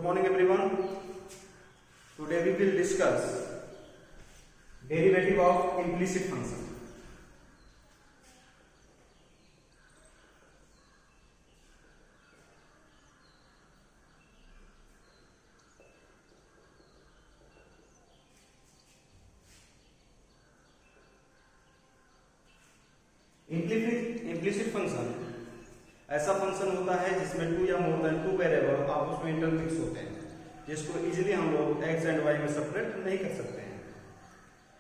morning everyone. Today we will discuss derivative of implicit function. Implicit function ऐसा function होता है जिसमें to या मोर देन टू वेरिएबल आपस में इंटरमिक्स होते हैं, जिसको इजीली हम लोग एक्स एंड वाई में सेपरेट नहीं कर सकते हैं,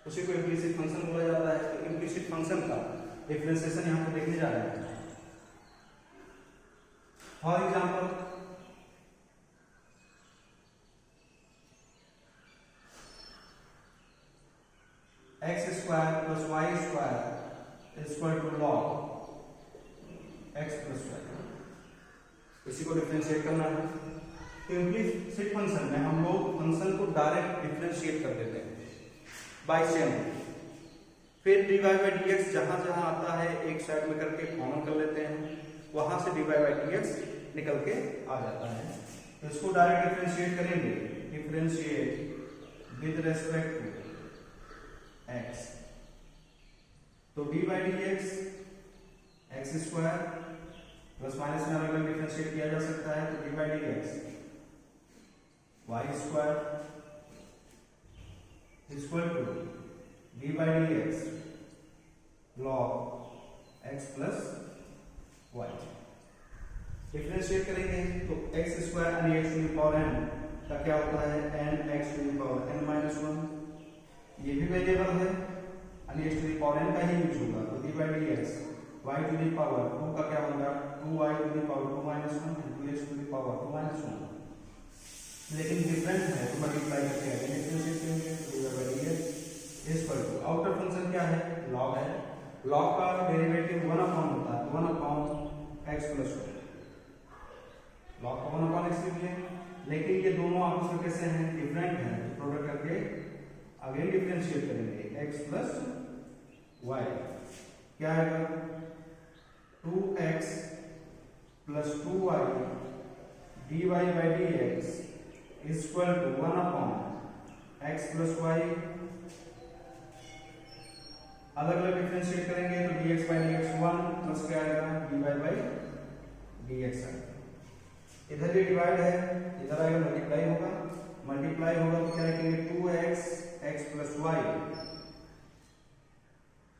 उसी को इम्प्लिसिट फंक्शन बोला जाता है। तो इम्प्लिसिट फंक्शन का डिफरेंशिएशन यहाँ पे देखने जा रहे हैं। For example x square plus y square equal to log x plus y, इसी को डिफरेंशिएट करना है। तो इम्प्लिसिट फंक्शन में हम लोग फंक्शन को डायरेक्ट डिफरेंशिएट कर देते हैं बाय चेन, फिर dy बाई dx जहां जहां आता है एक साइड में करके कॉमन कर लेते हैं, वहां से dy बाई dx निकल के आ जाता है। तो इसको डायरेक्ट डिफरेंशिएट करेंगे, differentiate with respect to x, तो dy by dx x square plus minus में अलग अलग डिफरेंशिएट किया जा सकता है, तो d by D x y square equal to d by D x log x plus y. Differentiate करेंगे तो x square n x to the power n का क्या होता है, n x to the power n minus one, ये भी variable है, n x to the power n का ही यूज होगा, तो d by D x y to the power 2 का क्या होगा, 2y to the power 2 minus 1 2x to the power 2 minus 1। लेकिन डिफरेंट है तो मल्टीप्लाई करके आगे डिफरेंशिएट करेंगे, तो dy by dx equal to outer function क्या है, log है, log का डेरिवेटिव 1 अपॉन होता है, 1 अपॉन x प्लस 1, log का 1 अपॉन x लिखिए। लेकिन ये दोनों आपस में कैसे हैं, डिफरेंट हैं, तो प्रोडक्ट करके अगेन डिफरेंशिएट करेंगे x प्लस y, क्या आएगा 2x plus 2y dy by dx equal to 1 upon x plus y। अलग अलग डिफरेंशिएट करेंगे तो dx बाई dx 1 प्लस क्या आएगा dy बाई dx आएगा। इधर ये डिवाइड है, इधर आएगा मल्टीप्लाई होगा तो क्या लिखेंगे 2x x plus y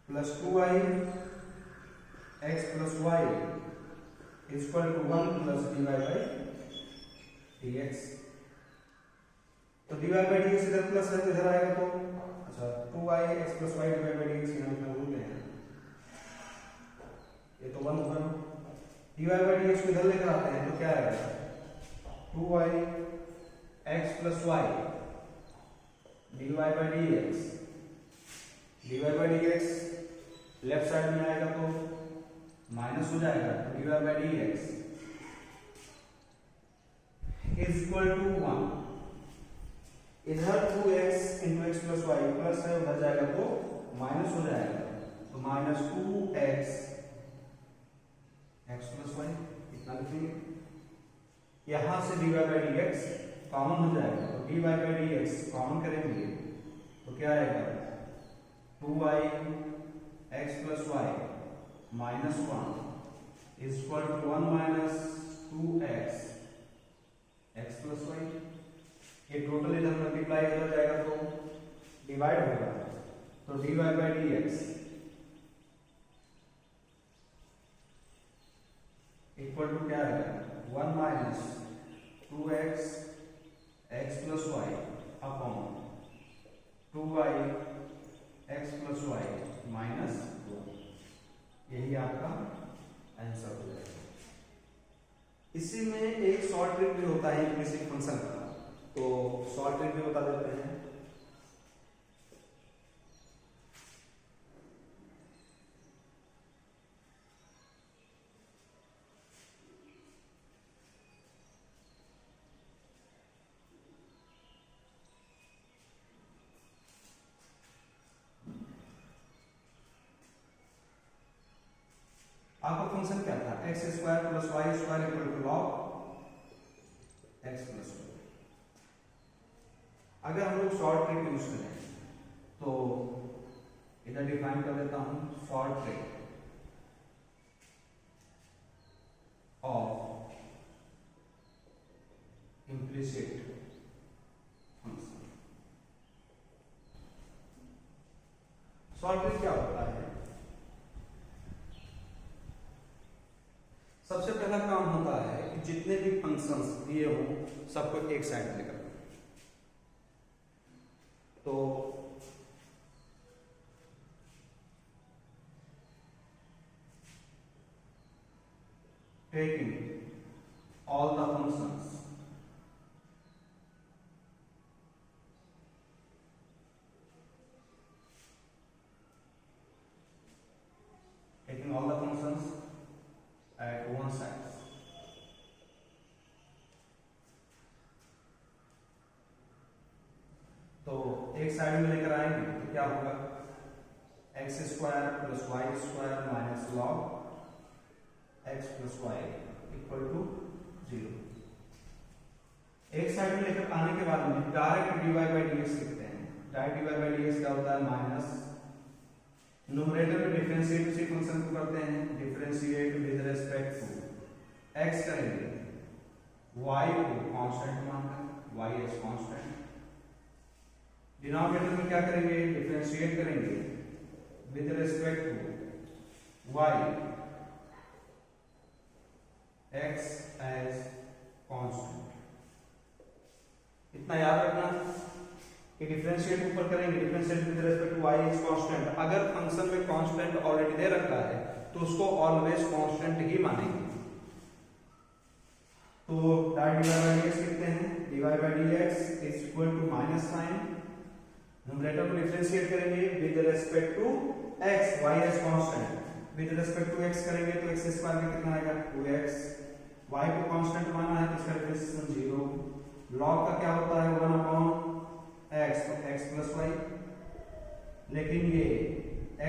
plus 2y x plus y equal to 1 plus dy by dx। तो dy बाई dx इधर प्लस है तो इधर आएगा तो अच्छा 2y x plus y dy by dx यहाँ पे भूलते हैं, ये तो 1 होगा, dy बाई dx को इधर लेकर आते हैं तो क्या आएगा 2y x plus y dy by dx, dy by dx left side में आएगा तो माइनस हो जाएगा, तो dy by dx is equal to 1, इधर 2x into x plus y plus है, उधर जाएगा तो माइनस हो जाएगा, तो minus 2x x plus Y इतना लिखेंगे। यहां से dy बाई dx कॉमन हो जाएगा, तो dy बाई dx कॉमन करेंगे तो क्या आएगा 2y x plus Y minus 1 is equal to 1 minus 2x x plus Y. ये टोटल इधर मल्टीप्लाई इधर जाएगा तो डिवाइड होगा, तो dy by dx equal to क्या आएगा 1 minus 2x x plus Y upon 2y x plus Y minus 1, यही आपका आंसर हो जाएगा। इसी में एक शॉर्ट ट्रिक भी होता है इम्प्लिसिट फंक्शन का, तो शॉर्ट ट्रिक भी बता देते हैं। आपका फंक्शन क्या था, x square plus y square equal to log x plus y. अगर हम लोग शॉर्ट ट्रिक यूज करें तो इधर डिफाइन कर देता हूं, short trick of implicit function. Short trick क्या होता है? सबसे पहला काम होता है कि जितने भी फंक्शंस दिए हों सबको एक साइड में लेकर, तो taking all the functions at one side, तो एक साइड में लेकर आएंगे तो क्या होगा, x square plus y square minus log x plus y equal to 0। एक साइड में लेकर आने के बाद में direct d y by D x लिखते हैं। Direct d y by D x क्या होता है, माइनस न्यूमरेटर में डिफरेंशिएट उसी फंक्शन को करते हैं, differentiate with respect to x करेंगे, वाई को कांस्टेंट मानकर, वाई एज कांस्टेंट। डिनोमिनेटर में क्या करेंगे, डिफरेंशिएट करेंगे with respect to y x as constant. इतना याद रखना कि डिफरेंशिएट ऊपर करेंगे, differentiate with respect to y is constant. अगर फंक्शन में कांस्टेंट ऑलरेडी दे रखा है तो उसको ऑलवेज कांस्टेंट ही मानेंगे। तो डायरेक्ट डिवाइड बाय dx लिखते हैं, divide by dx is equal to minus sign, numerator को डिफरेंशिएट करेंगे with respect to x, y as constant, with respect to x करेंगे तो x स्क्वायर में कितना आएगा 2x, y को कांस्टेंट माना है तो इसका डिफरेंशिएशन 0, log का क्या होता है 1/x, तो x प्लस y, लेकिन ये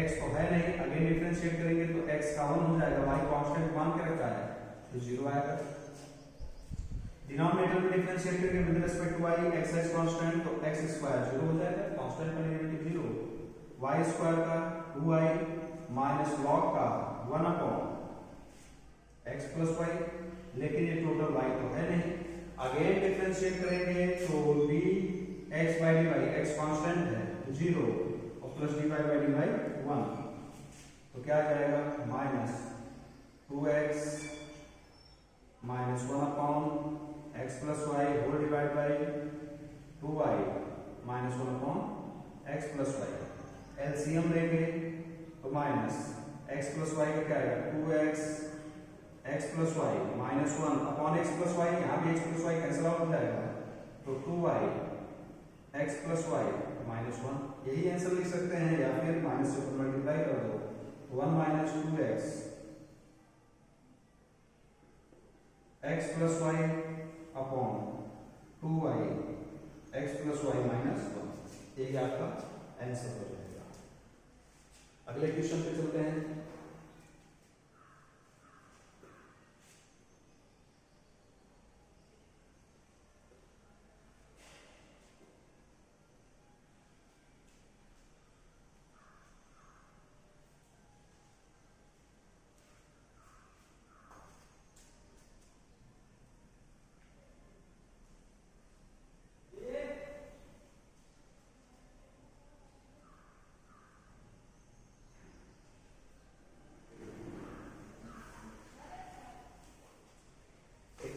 x तो है नहीं, अगेन डिफरेंशिएट करेंगे तो x का 1 हो जाएगा, y कांस्टेंट मान के रखा है तो 0 आएगा। डिनोमिनेटर में डिफरेंशिएट करेंगे with respect to y, x as constant तो x स्क्वायर 0 हो जाएगा, कांस्टेंट का डेरिवेटिव 0, y स्क्वायर का 2y माइनस log का 1/x प्लस y, लेकिन ये टोटल y तो है नहीं, अगेन डिफरेंशिएट करेंगे तो dx by dy, x constant है 0 और प्लस dy by dy 1, तो क्या आ जाएगा minus 2x minus 1/x plus y whole divide by 2y minus 1/x plus y। LCM लेंगे तो माइनस x प्लस y का क्या आएगा 2x x plus y minus 1/x plus y, यहाँ भी x plus y cancel out हो जाएगा तो 2y x plus y minus 1, यही आंसर लिख सकते हैं, या फिर माइनस से मल्टीप्लाई कर दो 1 minus 2x x plus y upon 2y x plus y minus 1, यही आपका आंसर हो जाएगा। अगले क्वेश्चन पे चलते हैं।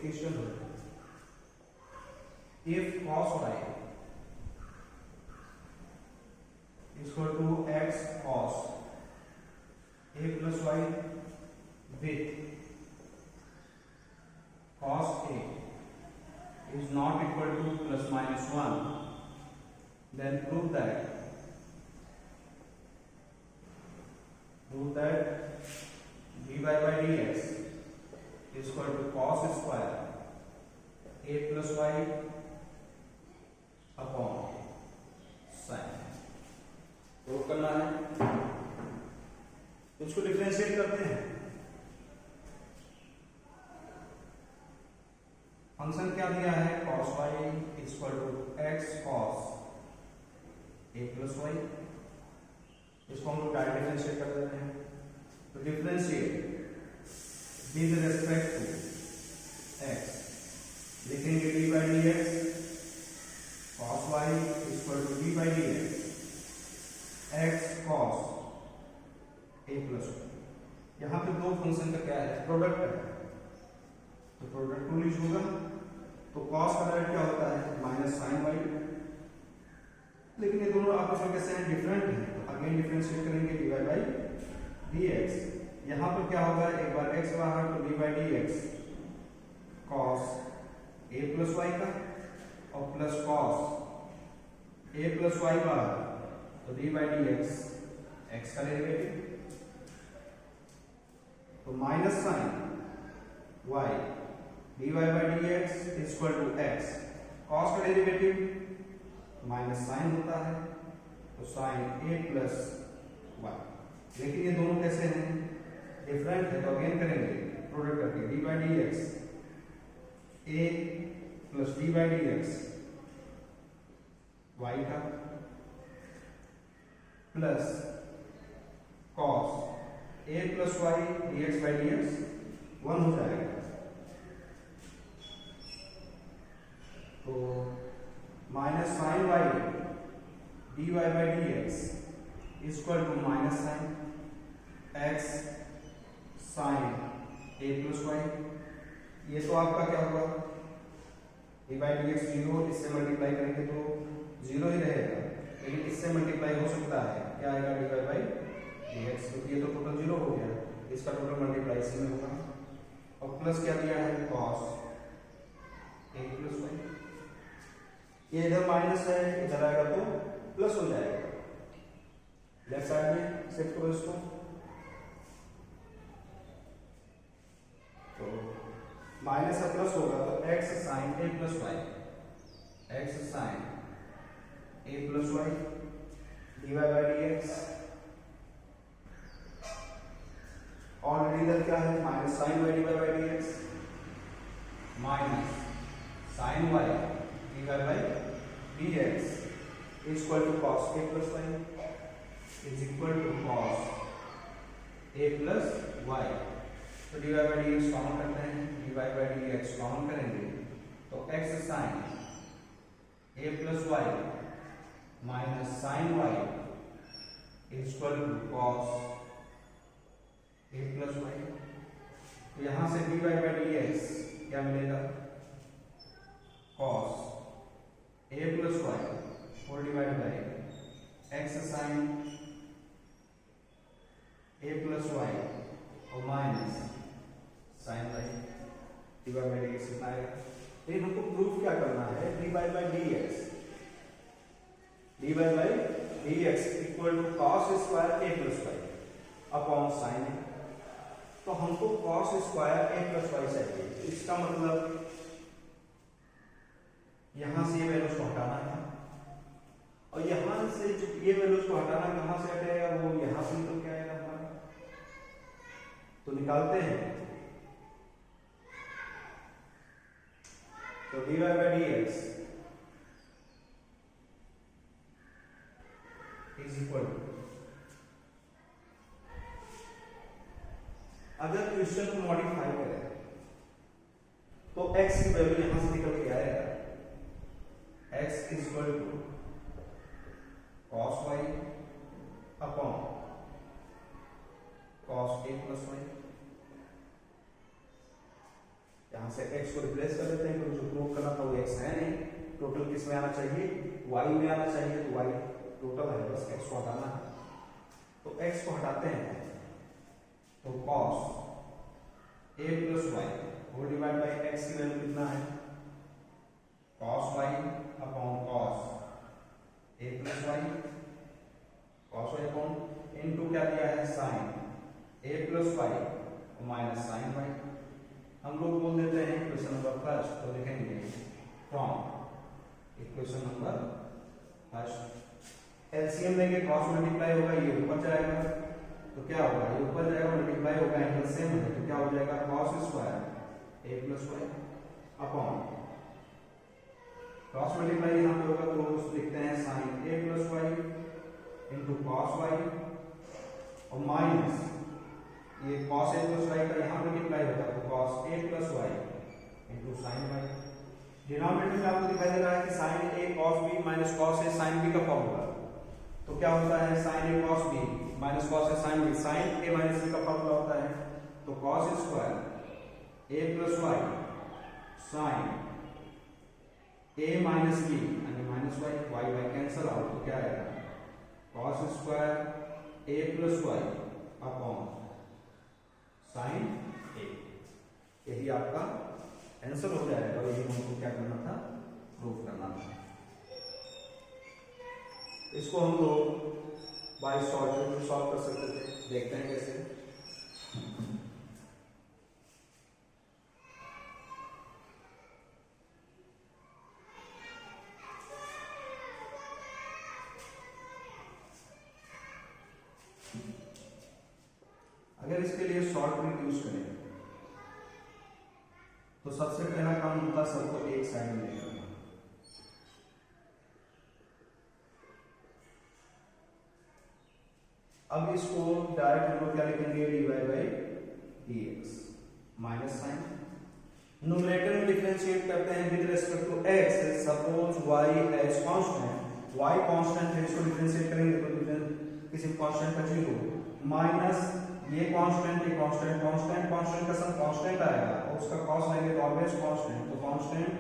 Question if cos y is equal to x cos a plus y with cos a is not equal to plus minus 1, then prove that dy by dx is equal to cos square a plus y upon sin। Prove करना है तो इसको differentiate करते हैं। Function क्या दिया है cos cos y is equal to x cos a plus y. इसको हम लोग डायरेक्ट डिफरेंशिएट कर देते हैं। तो differentiate with respect to x लिखेंगे d by D x cos y is equal to d by D x cos a plus y. यहाँ पे दो फंक्शन का क्या है, प्रोडक्ट है, तो प्रोडक्ट टू यूज होगा। तो cos का डायरेक्ट क्या होता है माइनस साइन वाई, लेकिन ये दोनों आपस में कैसे हैं, डिफरेंट हैं। तो अगेन डिफरेंशिएट करेंगे d Y by D x. यहाँ पर क्या होगा, एक बार x बाहर तो d by D x cos a plus Y का, और plus cos a plus y बाहर तो d by D x x का डेरिवेटिव, तो minus sign y dy by D x is equal to x. cos का derivative minus sign होता है, तो साइन a प्लस वाई। लेकिन ये दोनों कैसे हैं, डिफरेंट है। तो अगेन करेंगे प्रोडक्ट करके D by D X a plus D by D x Y का plus cos a plus Y D X by D X 1 हो जाएगा। तो minus sine Y D Y by D X equal to minus sine X sine A plus Y. ये तो आपका क्या होगा, D by D X zero, इससे multiply करेंगे तो जीरो ही रहेगा, लेकिन इससे मल्टीप्लाई हो सकता है, क्या आएगा d Y by D x, क्योंकि ये तो टोटल जीरो हो गया, इसका टोटल मल्टीप्लाई इसी में होगा। और प्लस क्या दिया है cos ए प्लस वाई। ये इधर माइनस है, इधर आएगा तो प्लस हो जाएगा। लेफ्ट साइड में शिफ्ट करो इसको, तो माइनस से प्लस होगा तो x sine a plus Y, x sine a plus Y D Y by D X. Already इधर क्या है minus sine Y D Y by D X minus sine Y D Y by D X equal to cos a plus Y is equal to cos a plus Y. तो D Y by D X common करते हैं, D Y by D X common करेंगे तो x sine a plus Y minus sine Y equal to cos a plus Y. तो यहां से D Y by D x क्या मिलेगा, cos a plus Y whole divide by X sine a plus Y और minus sine Y divide by D X कितना आएगा। लेकिन हमको प्रूफ क्या करना है, D Y by D X, D Y by D X equal to cos square a plus Y upon sine ए। तो हमको cos square a plus y चाहिए। इसका मतलब यहां से ये वैल्यूज को हटाना है, और यहां से जो ये वैल्यूज को हटाना कहां से हटेगा, वो यहां से निकल के आएगा हमारा। तो निकालते हैं, तो D Y by D x is equal to, अगर क्वेश्चन को मॉडिफाई करें तो x की वैल्यू यहां से निकल के आएगा, x is equal to cos y upon cos a plus y. यहां से x को रिप्लेस कर देते हैं, क्योंकि जो प्रूव करना था वो x है नहीं, टोटल किस में आना चाहिए, y में आना चाहिए, तो y टोटल है, बस x को हटाना है। तो x को हटाते हैं तो cos a plus Y whole divide by x की वैल्यू कितना है, cos y upon cos a plus y, cos y upon into क्या दिया है sin a plus Y minus sin y। हम लोग बोल देते हैं इक्वेशन नंबर फर्स्ट, तो लिखेंगे from equation number first. LCM लेंगे, cos मल्टीप्लाई होगा, ये ऊपर जाएगा, तो क्या होगा, ये ऊपर जाएगा, मल्टीप्लाई होगा, एंगल सेम है, तो क्या हो जाएगा cos square a plus Y upon cross multiply यहाँ पे होगा तो लिखते हैं sine A plus Y into cos Y और माइनस ये कॉस ए प्लस वाई का यहाँ मल्टीप्लाई होगा तो cos A plus Y into sine Y. Denominator में आपको दिखाई दे रहा है कि sine A cos B minus cos A sine B का फॉर्मूला, तो क्या होता है sine A cos B minus cos A sine b, sine a minus b का फॉर्मूला होता है तो cos square a plus y sine a minus b यानी minus y, y y cancel out तो क्या आएगा cos square a plus Y upon sine a. यही आपका आंसर हो जाएगा और यही हमको क्या करना था प्रूव करना था। इसको हम लोग बाय सॉल्व कर सकते थे, देखते हैं कैसे। अगर इसके लिए शॉर्ट ट्रिक यूज करें तो सबसे पहला काम होता है सबको एक साइड में लेकर, अब इसको डायरेक्ट हम लोग क्या लिखेंगे dy by dx minus sign, numerator में डिफरेंशिएट करते हैं with respect to x, suppose y as constant, y constant है इसको डिफरेंशिएट करेंगे तो किसी कांस्टेंट का 0 माइनस ये कांस्टेंट कांस्टेंट का सब कांस्टेंट आएगा और उसका कॉस लेंगे तो ऑलवेज कांस्टेंट, तो कांस्टेंट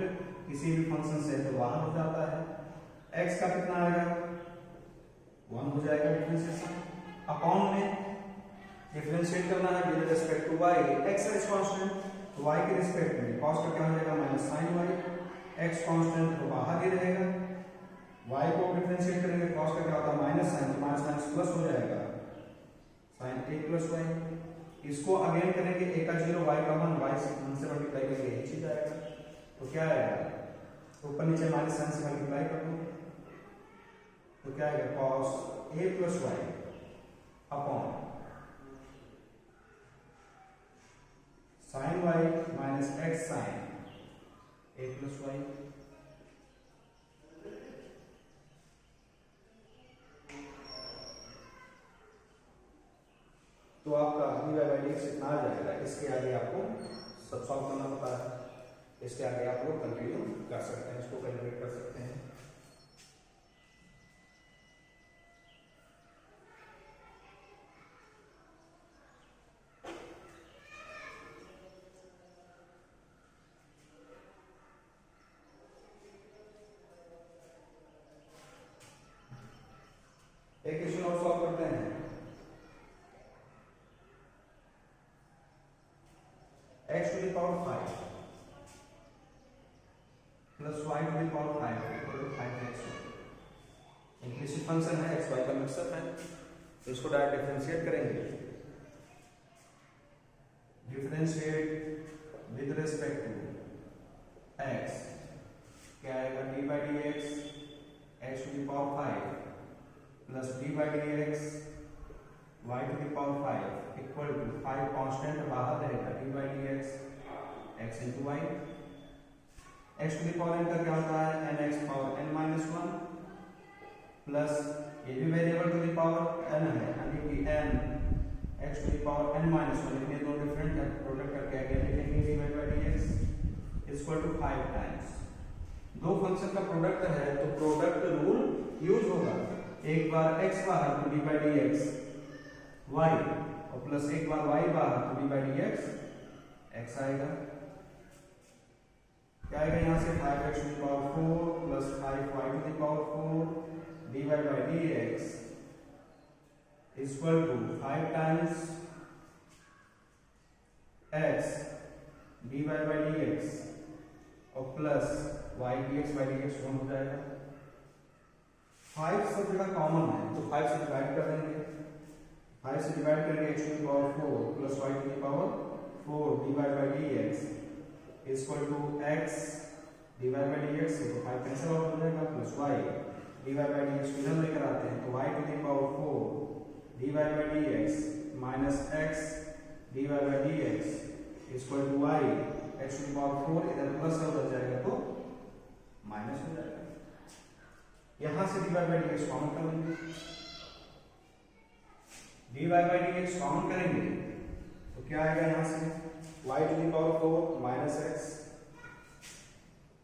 किसी भी फंक्शन से तो बाहर हो जाता है, x का कितना आएगा 1 हो जाएगा डिफरेंशिएशन, अपॉन में डिफरेंशिएट करना है with respect to y, x is constant तो y के रिस्पेक्ट में cos का क्या हो जाएगा माइनस sin y, x कांस्टेंट तो बाहर ही रहेगा, y को डिफरेंशिएट करेंगे cos का क्या होता है माइनस sin तो माइनस माइनस प्लस हो जाएगा sin a प्लस y, इसको अगेन करेंगे a का 0 y का 1, y से 1 से मल्टीप्लाई करेंगे यही चीज आएगा तो क्या आएगा ऊपर नीचे माइनस sin से मल्टीप्लाई कर दो तो क्या आएगा cos a plus y upon sin y minus x sin a plus y। तो आपका dy बाई dx इतना आ जाएगा, इसके आगे आपको सब सॉल्व करना पड़ता है, इसके आगे आप लोग कंटिन्यू कर सकते हैं, इसको कैलकुलेट कर सकते हैं। एक क्वेश्चन और सॉल्व करते हैं। x to the power 5 plus y to the power 5 equal to 5x। Implicit function है x y का मिक्सअप है तो इसको डायरेक्ट डिफरेंशिएट करेंगे, differentiate with respect to x क्या आएगा d by dx x to the power 5 plus d by dx y to the power 5 equal to 5 constant बाहर रहेगा d by dx x into y, x to the power n का क्या होता है nx power n minus 1 plus ये भी variable to the power n है यानी कि n x to the power n minus 1, इतने दो डिफरेंट है प्रोडक्ट करके आगे लिखेंगे d by dx equal to 5 times, दो फंक्शन का प्रोडक्ट है तो प्रोडक्ट रूल यूज होगा, एक बार x बाहर तो d by dx y और प्लस एक बार y बाहर तो d by dx x आएगा, क्या आएगा यहाँ से 5x to the power 4 plus 5y to the power 4 dy by dx equal to 5 times x dy by dx और plus y dx by dx 1 हो जाएगा, 5 सब जगह कॉमन है तो 5 से डिवाइड कर देंगे, 5 से डिवाइड करेंगे x to the power 4 plus y to the power 4 dy by dx equal to x dy by dx तो 5 कैंसिल आउट हो जाएगा plus y dy by dx इधर लेकर आते हैं तो y to the power 4 dy by dx minus x dy by dx equal to y x to the power 4 इधर plus हो जाएगा तो माइनस हो जाएगा। यहां से dy बाई dx कॉमन कर लेंगे, dy बाई dx कॉमन करेंगे तो क्या आएगा यहां से y to the power 4 minus x,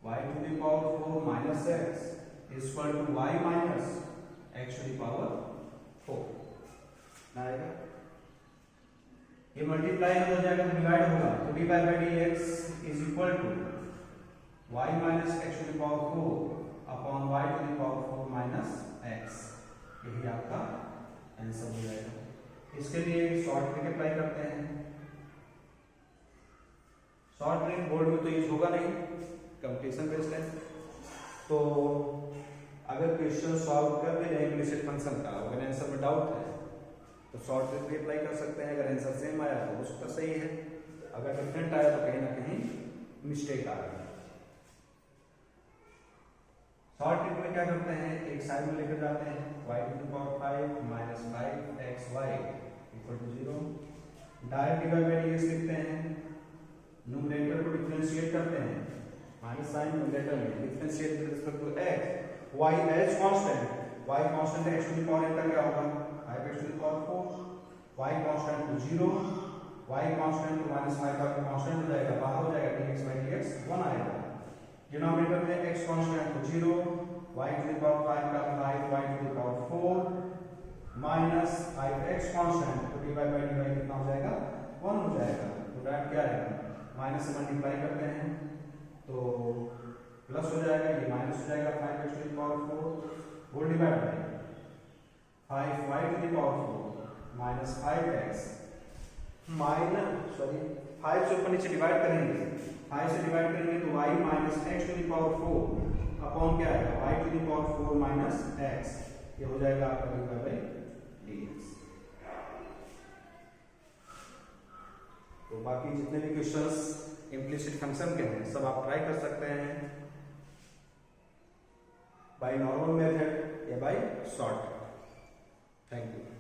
y to the power 4 minus x is equal to y minus x to the power 4 ना आएगा। ये मल्टीप्लाई हो जाएगा तो डिवाइड होगा तो dy by dx is equal to y minus x to the power 4 upon y to the power 4 minus x, यही आपका आंसर हो जाएगा। इसके लिए शॉर्ट ट्रिक अप्लाई करते हैं। शॉर्ट ट्रिक बोर्ड में तो यूज होगा नहीं, कंपटीशन बेस्ड है, तो अगर क्वेश्चन सॉल्व कर भी रहे इम्प्लिसिट फंक्शन का, अगर आंसर में डाउट है तो शॉर्ट ट्रिक भी अप्लाई कर सकते हैं। अगर आंसर सेम आया तो उसका सही है, अगर डिफरेंट आया तो कहीं ना कहीं मिस्टेक आ रही है। शॉर्ट ट्रिक में क्या करते हैं, एक साइड में लेकर जाते हैं y to the power 5 minus 5xy equal to 0, direct dy by dx लिखते हैं, न्यूमरेटर को डिफरेंशिएट करते हैं, माइनस साइन न्यूमरेटर में differentiate with respect to x, y as constant, y constant है x to the power n का क्या होगा 5x to the power 4, y constant to 0, y constant to minus 5 का constant हो जाएगा, बाहर हो जाएगा dx बाई dx 1 आएगा। डिनोमिनेटर में x कांस्टेंट तो 0, y टू द पावर 5 का 5y to the power 4 minus 5x constant तो dy बाई dy कितना हो जाएगा 1 हो जाएगा। तो डायरेक्ट क्या आएगा, माइनस से मल्टीप्लाई करते हैं तो प्लस हो जाएगा, ये माइनस हो जाएगा 5x to the power 4 whole divide by 5y to the power 4 minus 5x minus 5 से ऊपर नीचे डिवाइड करेंगे, 5 से डिवाइड करेंगे तो y minus x to the power 4 upon क्या आएगा y to the power 4 minus x, ये हो जाएगा आपका dy बाई dx। तो बाकी जितने भी क्वेश्चंस इम्प्लिसिट फंक्शन के हैं सब आप ट्राई कर सकते हैं बाय नॉर्मल मेथड या बाय शॉर्ट। Thank you.